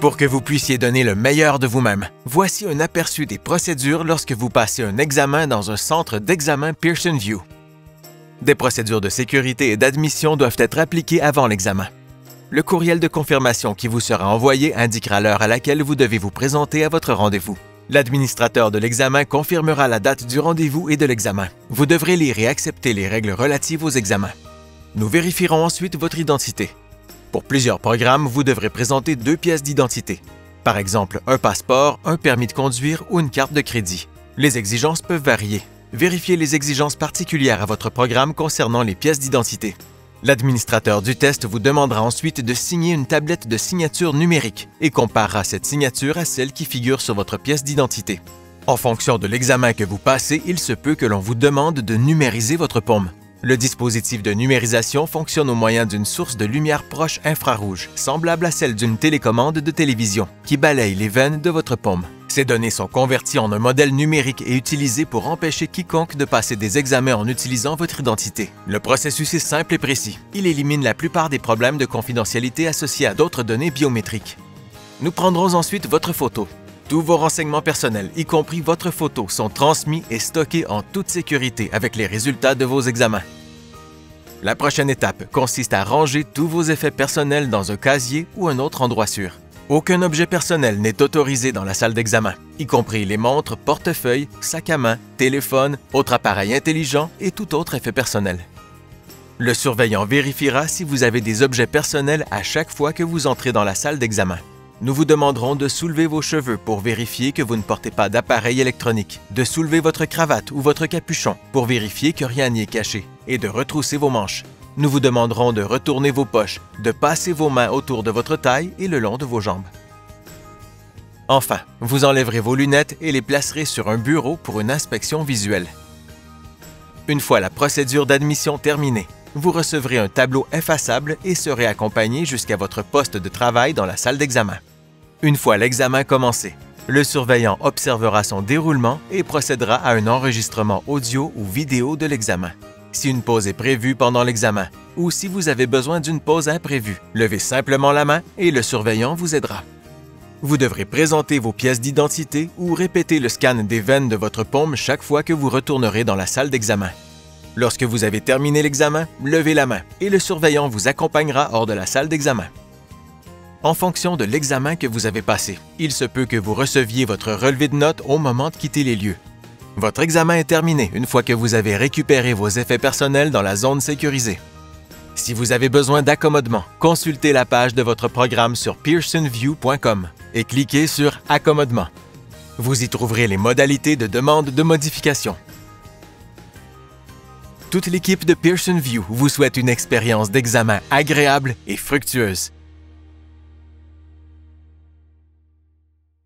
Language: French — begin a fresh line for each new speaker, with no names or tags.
Pour que vous puissiez donner le meilleur de vous-même, voici un aperçu des procédures lorsque vous passez un examen dans un centre d'examen Pearson VUE. Des procédures de sécurité et d'admission doivent être appliquées avant l'examen. Le courriel de confirmation qui vous sera envoyé indiquera l'heure à laquelle vous devez vous présenter à votre rendez-vous. L'administrateur de l'examen confirmera la date du rendez-vous et de l'examen. Vous devrez lire et accepter les règles relatives aux examens. Nous vérifierons ensuite votre identité. Pour plusieurs programmes, vous devrez présenter 2 pièces d'identité. Par exemple, un passeport, un permis de conduire ou une carte de crédit. Les exigences peuvent varier. Vérifiez les exigences particulières à votre programme concernant les pièces d'identité. L'administrateur du test vous demandera ensuite de signer une tablette de signature numérique et comparera cette signature à celle qui figure sur votre pièce d'identité. En fonction de l'examen que vous passez, il se peut que l'on vous demande de numériser votre paume. Le dispositif de numérisation fonctionne au moyen d'une source de lumière proche infrarouge, semblable à celle d'une télécommande de télévision, qui balaye les veines de votre paume. Ces données sont converties en un modèle numérique et utilisées pour empêcher quiconque de passer des examens en utilisant votre identité. Le processus est simple et précis. Il élimine la plupart des problèmes de confidentialité associés à d'autres données biométriques. Nous prendrons ensuite votre photo. Tous vos renseignements personnels, y compris votre photo, sont transmis et stockés en toute sécurité avec les résultats de vos examens. La prochaine étape consiste à ranger tous vos effets personnels dans un casier ou un autre endroit sûr. Aucun objet personnel n'est autorisé dans la salle d'examen, y compris les montres, portefeuilles, sacs à main, téléphones, autres appareils intelligents et tout autre effet personnel. Le surveillant vérifiera si vous avez des objets personnels à chaque fois que vous entrez dans la salle d'examen. Nous vous demanderons de soulever vos cheveux pour vérifier que vous ne portez pas d'appareil électronique, de soulever votre cravate ou votre capuchon pour vérifier que rien n'y est caché, et de retrousser vos manches. Nous vous demanderons de retourner vos poches, de passer vos mains autour de votre taille et le long de vos jambes. Enfin, vous enlèverez vos lunettes et les placerez sur un bureau pour une inspection visuelle. Une fois la procédure d'admission terminée, vous recevrez un tableau effaçable et serez accompagné jusqu'à votre poste de travail dans la salle d'examen. Une fois l'examen commencé, le surveillant observera son déroulement et procédera à un enregistrement audio ou vidéo de l'examen. Si une pause est prévue pendant l'examen ou si vous avez besoin d'une pause imprévue, levez simplement la main et le surveillant vous aidera. Vous devrez présenter vos pièces d'identité ou répéter le scan des veines de votre paume chaque fois que vous retournerez dans la salle d'examen. Lorsque vous avez terminé l'examen, levez la main et le surveillant vous accompagnera hors de la salle d'examen. En fonction de l'examen que vous avez passé, il se peut que vous receviez votre relevé de notes au moment de quitter les lieux. Votre examen est terminé une fois que vous avez récupéré vos effets personnels dans la zone sécurisée. Si vous avez besoin d'accommodement, consultez la page de votre programme sur pearsonvue.com et cliquez sur « Accommodement ». Vous y trouverez les modalités de demande de modification. Toute l'équipe de Pearson VUE vous souhaite une expérience d'examen agréable et fructueuse.